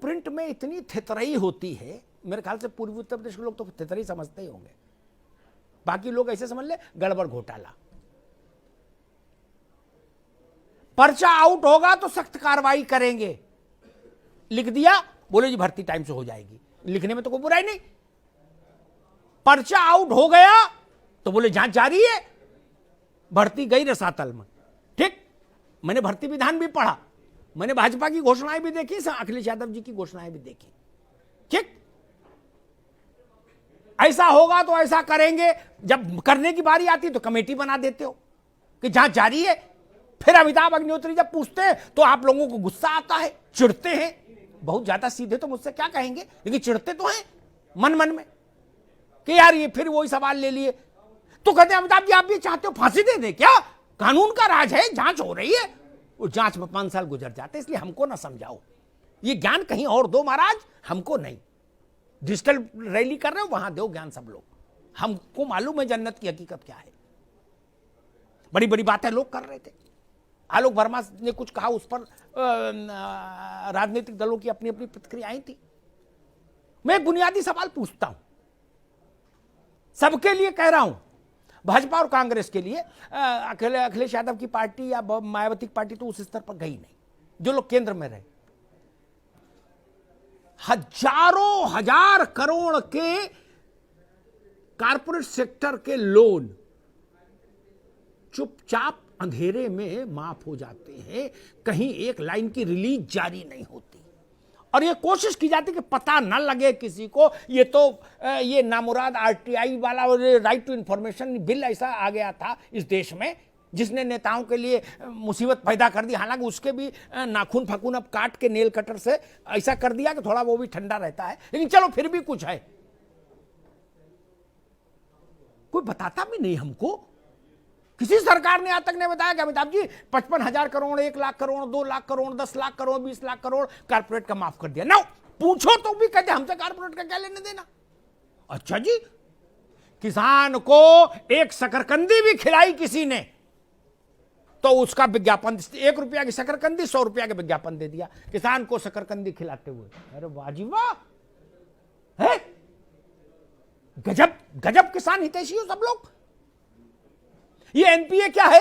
Print में इतनी थेतरई होती है, मेरे ख्याल से पूर्वी उत्तर प्रदेश के लोग तो थेतरई समझते ही होंगे, बाकी लोग ऐसे समझ ले गड़बड़ घोटाला। पर्चा आउट होगा तो सख्त कार्रवाई करेंगे, लिख दिया बोले जी भर्ती टाइम से हो जाएगी, लिखने में तो कोई बुराई नहीं। पर्चा आउट हो गया तो बोले जांच जारी है, भर्ती गई रसातल में। ठीक, मैंने भर्ती विधान भी पढ़ा, मैंने भाजपा की घोषणाएं भी देखी, अखिलेश यादव जी की घोषणाएं भी देखी। ठीक, ऐसा होगा तो ऐसा करेंगे, जब करने की बारी आती तो कमेटी बना देते हो कि जांच जारी है। फिर अमिताभ अग्निहोत्री जब पूछते हैं तो आप लोगों को गुस्सा आता है, चिढ़ते हैं। बहुत ज्यादा सीधे तो मुझसे क्या कहेंगे, लेकिन चिढ़ते तो हैं मन मन में कि यार ये फिर वही सवाल ले लिए। तो कहते हैं अमिताभ जी आप भी चाहते हो फांसी दे दे क्या, कानून का राज है, जांच हो रही है। वो जांच में 5 साल गुजर जाते, इसलिए हमको ना समझाओ, ये ज्ञान कहीं और दो महाराज, हमको नहीं। डिजिटल रैली कर रहे हो वहां दो ज्ञान सब लोग, हमको मालूम है जन्नत की हकीकत क्या है। बड़ी बड़ी बातें लोग कर रहे थे, आलोक वर्मा ने कुछ कहा, उस पर राजनीतिक दलों की अपनी अपनी प्रतिक्रियाएं थी। मैं एक बुनियादी सवाल पूछता हूं, सबके लिए कह रहा हूं, भाजपा और कांग्रेस के लिए, अखिलेश यादव की पार्टी या मायावती की पार्टी तो उस स्तर पर गई नहीं, जो लोग केंद्र में रहे। हजारों हजार करोड़ के कारपोरेट सेक्टर के लोन चुपचाप अंधेरे में माफ हो जाते हैं, कहीं एक लाइन की रिलीज जारी नहीं होती, और ये कोशिश की जाती कि पता न लगे किसी को। ये तो ये नामुराद आरटीआई वाला राइट टू इंफॉर्मेशन बिल ऐसा आ गया था इस देश में, जिसने नेताओं के लिए मुसीबत पैदा कर दी। हालांकि उसके भी नाखून फकून अब काट के नेल कटर से ऐसा कर दिया कि थोड़ा वो भी ठंडा रहता है, लेकिन चलो फिर भी कुछ है। कोई बताता भी नहीं हमको, किसी सरकार ने आज तक नहीं बताया कि अमिताभ जी 55,000 करोड़, 1 लाख करोड़, 2 लाख करोड़, 10 लाख करोड़, 20 लाख करोड़ कारपोरेट का माफ कर दिया। ना पूछो तो भी कहते हमसे कारपोरेट का क्या लेने देना। अच्छा जी, किसान को एक शकरकंदी भी खिलाई किसी ने तो उसका विज्ञापन, 1 रुपया की शकरकंदी 100 रुपया का विज्ञापन दे दिया किसान को शकरकंदी खिलाते हुए। अरे वाजी वाह, है गजब गजब किसान हितैषी हो सब लोग। ये एनपीए क्या है,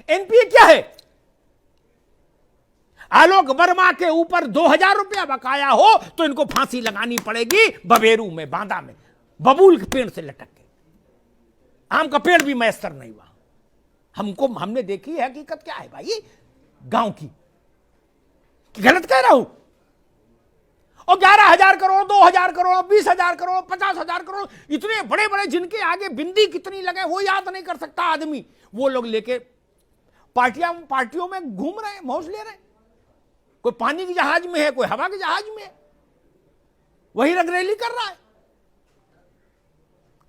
एनपीए क्या है? आलोक वर्मा के ऊपर 2,000 रुपया बकाया हो तो इनको फांसी लगानी पड़ेगी बबेरू में, बांदा में, बबूल के पेड़ से लटक के। आम का पेड़ भी मैसर नहीं हुआ। हमने देखी है हकीकत क्या है भाई गांव की, गलत कह रहा हूं? और 11,000 करोड़, 2,000 करोड़, 20,000 करोड़, 50,000 करोड़, इतने बड़े बड़े जिनके आगे बिंदी कितनी लगे वो याद नहीं कर सकता आदमी, वो लोग लेके पार्टियों में घूम रहे हैं, मौज ले रहे हैं। कोई पानी की जहाज में है, कोई हवा के जहाज में है, वही रंगरेली कर रहा है।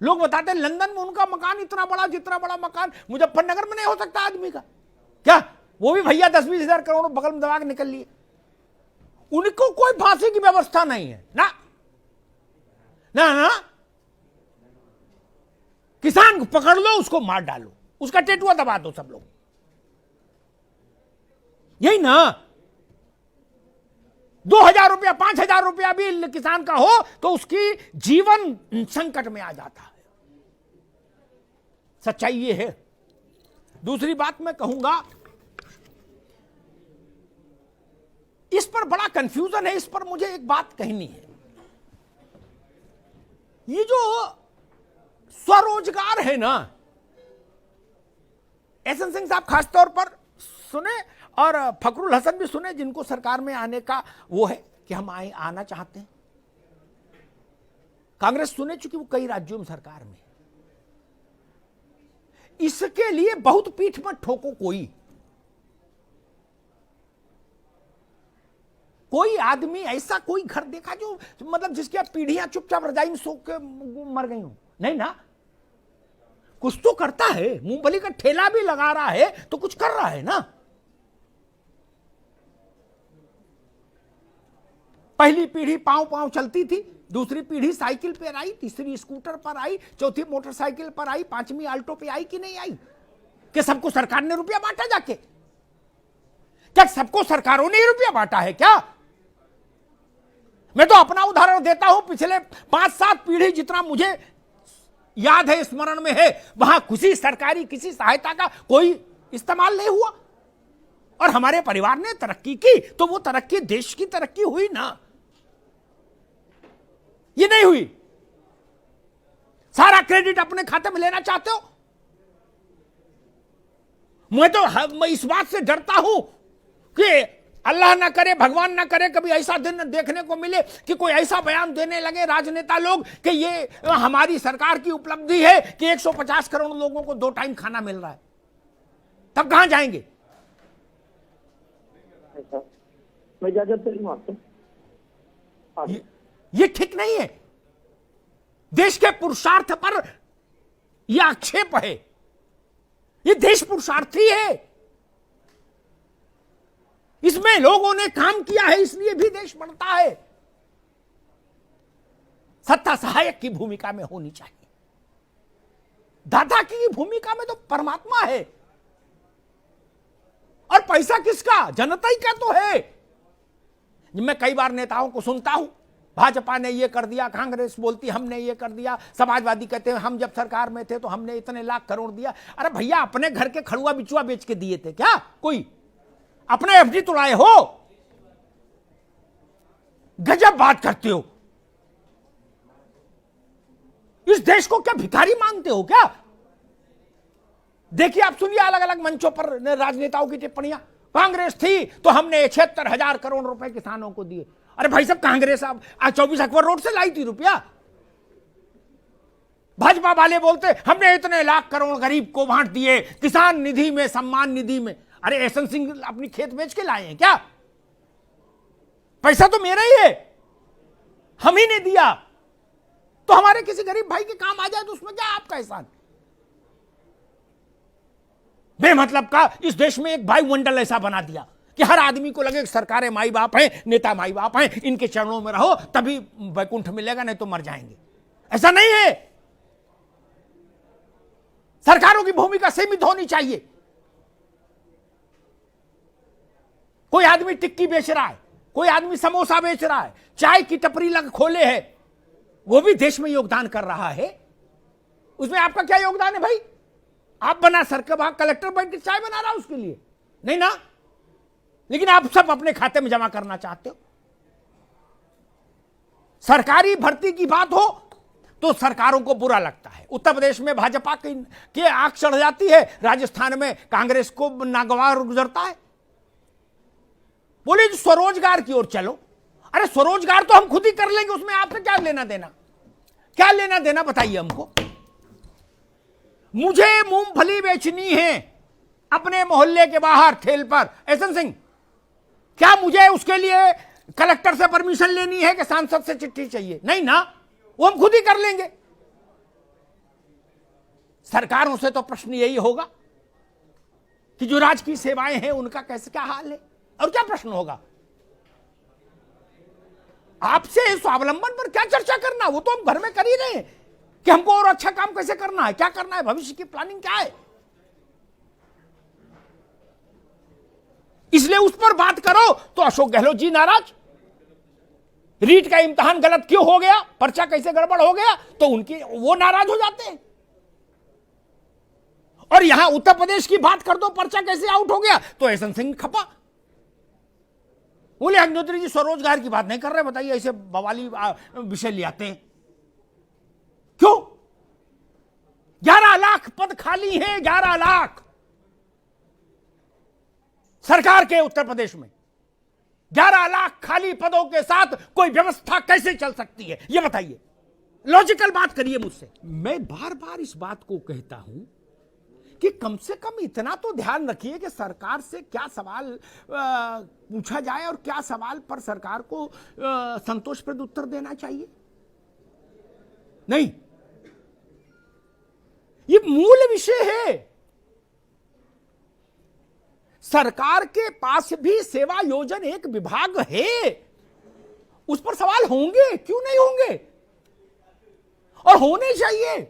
लोग बताते हैं लंदन में उनका मकान इतना बड़ा, जितना बड़ा मकान मुजफ्फरनगर में नहीं हो सकता आदमी का। क्या वो भी भैया 10-20 हजार करोड़ बगल में दबा के निकल लिए? उनको कोई फांसी की व्यवस्था नहीं है ना ना ना। किसान को पकड़ लो, उसको मार डालो, उसका टेटुआ दबा दो सब लोग, यही ना। 2,000 रुपया, 5,000 रुपया भी किसान का हो तो उसकी जीवन संकट में आ जाता है। सच्चाई ये है। दूसरी बात मैं कहूंगा, इस पर बड़ा कंफ्यूजन है, इस पर मुझे एक बात कहनी है। ये जो स्वरोजगार है ना, एसएन सिंह साहब खासतौर पर सुने और फखरुल हसन भी सुने, जिनको सरकार में आने का वो है कि हम आना चाहते हैं। कांग्रेस सुने, चूंकि वो कई राज्यों में सरकार में। इसके लिए बहुत पीठ मत ठोको। कोई आदमी ऐसा, कोई घर देखा जो मतलब जिसकी अब पीढ़ियां चुपचाप रजाई में सो के मर गई हो? नहीं ना, कुछ तो करता है। मूंगफली का ठेला भी लगा रहा है तो कुछ कर रहा है ना। पहली पीढ़ी पांव पांव चलती थी, दूसरी पीढ़ी साइकिल पर आई, तीसरी स्कूटर पर आई, चौथी मोटरसाइकिल पर आई, 5वीं आल्टो पे आई कि नहीं आई? कि सबको सरकार ने रुपया बांटा जाके? क्या सबको सरकारों ने रुपया बांटा है क्या? मैं तो अपना उदाहरण देता हूं, पिछले 5-7 पीढ़ी जितना मुझे याद है, स्मरण में है, वहां किसी सरकारी किसी सहायता का कोई इस्तेमाल नहीं हुआ। और हमारे परिवार ने तरक्की की तो वो तरक्की देश की तरक्की हुई ना, ये नहीं हुई। सारा क्रेडिट अपने खाते में लेना चाहते हो। मैं इस बात से डरता हूं कि अल्लाह ना करे, भगवान ना करे, कभी ऐसा दिन देखने को मिले कि कोई ऐसा बयान देने लगे राजनेता लोग कि ये हमारी सरकार की उपलब्धि है कि 150 करोड़ लोगों को 2 टाइम खाना मिल रहा है। तब कहां जाएंगे? मैं इजाजत लूंगा आपसे। ये ठीक नहीं है। देश के पुरुषार्थ पर यह आक्षेप है। ये देश पुरुषार्थी है, इसमें लोगों ने काम किया है, इसलिए भी देश बढ़ता है। सत्ता सहायक की भूमिका में होनी चाहिए, दाता की भूमिका में तो परमात्मा है। और पैसा किसका? जनता ही का तो है। मैं कई बार नेताओं को सुनता हूं, भाजपा ने ये कर दिया, कांग्रेस बोलती हमने ये कर दिया, समाजवादी कहते हैं हम जब सरकार में थे तो हमने इतने लाख करोड़ दिया। अरे भैया, अपने घर के खड़ुआ बिचुआ बेच के दिए थे क्या? कोई अपने एफडी तोड़ाए हो? गजब बात करते हो। इस देश को क्या भिखारी मानते हो क्या? देखिए, आप सुनिए अलग अलग मंचों पर राजनेताओं की टिप्पणियां। कांग्रेस थी तो हमने 76,000 करोड़ रुपए किसानों को दिए। अरे भाई साहब, कांग्रेस अब 24 अकबर रोड से लाई थी रुपया। भाजपा वाले बोलते हमने इतने लाख करोड़ गरीब को बांट दिए, किसान निधि में, सम्मान निधि में। अरे एहसन सिंह अपनी खेत बेच के लाए हैं क्या? पैसा तो मेरा ही है, हम ही ने दिया। तो हमारे किसी गरीब भाई के काम आ जाए तो उसमें क्या आपका एहसान? बेमतलब का इस देश में एक वायुमंडल ऐसा बना दिया कि हर आदमी को लगे सरकारें माई बाप हैं, नेता माई बाप हैं, इनके चरणों में रहो तभी वैकुंठ मिलेगा, नहीं तो मर जाएंगे। ऐसा नहीं है। सरकारों की भूमिका सीमित होनी चाहिए। कोई आदमी टिक्की बेच रहा है, कोई आदमी समोसा बेच रहा है, चाय की टपरी लग खोले है, वो भी देश में योगदान कर रहा है। उसमें आपका क्या योगदान है भाई? आप बना सरकार, वहां कलेक्टर बैठ के चाय बना रहा है उसके लिए, नहीं ना। लेकिन आप सब अपने खाते में जमा करना चाहते हो। सरकारी भर्ती की बात हो तो सरकारों को बुरा लगता है। उत्तर प्रदेश में भाजपा की आंख चढ़ जाती है, राजस्थान में कांग्रेस को नागवार गुजरता है। बोले स्वरोजगार की ओर चलो। अरे स्वरोजगार तो हम खुद ही कर लेंगे, उसमें आपसे क्या लेना देना? क्या लेना देना बताइए हमको। मुझे मूंगफली बेचनी है अपने मोहल्ले के बाहर ठेल पर, एहसन सिंह, क्या मुझे उसके लिए कलेक्टर से परमिशन लेनी है कि सांसद से चिट्ठी चाहिए? नहीं ना, वो हम खुद ही कर लेंगे। सरकारों से तो प्रश्न यही होगा कि जो राजकीय सेवाएं हैं उनका कैसे क्या हाल है, और क्या प्रश्न होगा? आपसे स्वावलंबन पर क्या चर्चा करना? वो तो हम घर में कर ही रहे हैं कि हमको और अच्छा काम कैसे करना है, क्या करना है, भविष्य की प्लानिंग क्या है। इसलिए उस पर बात करो तो अशोक गहलोत जी नाराज। रीट का इम्तिहान गलत क्यों हो गया, पर्चा कैसे गड़बड़ हो गया, तो उनकी वो नाराज हो जाते हैं। और यहां उत्तर प्रदेश की बात कर दो, पर्चा कैसे आउट हो गया, तो एहसन सिंह खपा। बोले अग्निहोत्री जी स्वरोजगार की बात नहीं कर रहे, बताइए ऐसे बवाली विषय ले आते हैं क्यों? 11 लाख पद खाली हैं, 11 लाख सरकार के उत्तर प्रदेश में। 11 लाख खाली पदों के साथ कोई व्यवस्था कैसे चल सकती है, यह बताइए। लॉजिकल बात करिए मुझसे। मैं बार बार इस बात को कहता हूं कि कम से कम इतना तो ध्यान रखिए कि सरकार से क्या सवाल पूछा जाए और क्या सवाल पर सरकार को संतोषप्रद उत्तर देना चाहिए। नहीं, ये मूल विषय है। सरकार के पास भी सेवा योजन एक विभाग है, उस पर सवाल होंगे, क्यों नहीं होंगे, और होने चाहिए।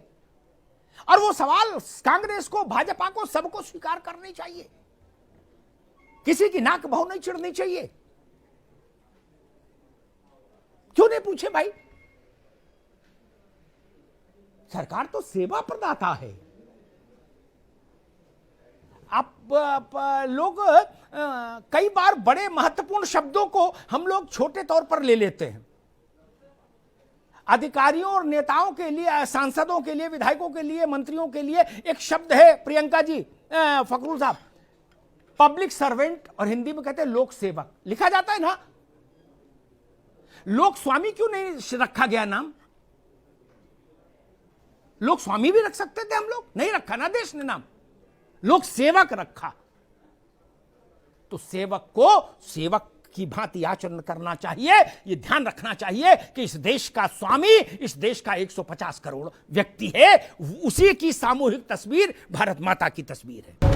और वो सवाल कांग्रेस को, भाजपा को, सबको स्वीकार करने चाहिए। किसी की नाक भौं नहीं चिढ़नी चाहिए। पूछे भाई? सरकार तो सेवा प्रदाता है। आप लोग कई बार बड़े महत्वपूर्ण शब्दों को हम लोग छोटे तौर पर ले लेते हैं। अधिकारियों और नेताओं के लिए, सांसदों के लिए, विधायकों के लिए, मंत्रियों के लिए एक शब्द है प्रियंका जी, फकरुल साहब, पब्लिक सर्वेंट, और हिंदी में कहते हैं लोक सेवक। लिखा जाता है ना। लोक स्वामी क्यों नहीं रखा गया नाम? लोक स्वामी भी रख सकते थे हम लोग, नहीं रखा ना देश ने नाम, लोक सेवक रखा। तो सेवक को सेवक की भांति आचरण करना चाहिए। यह ध्यान रखना चाहिए कि इस देश का स्वामी, इस देश का 150 करोड़ व्यक्ति है, उसी की सामूहिक तस्वीर भारत माता की तस्वीर है।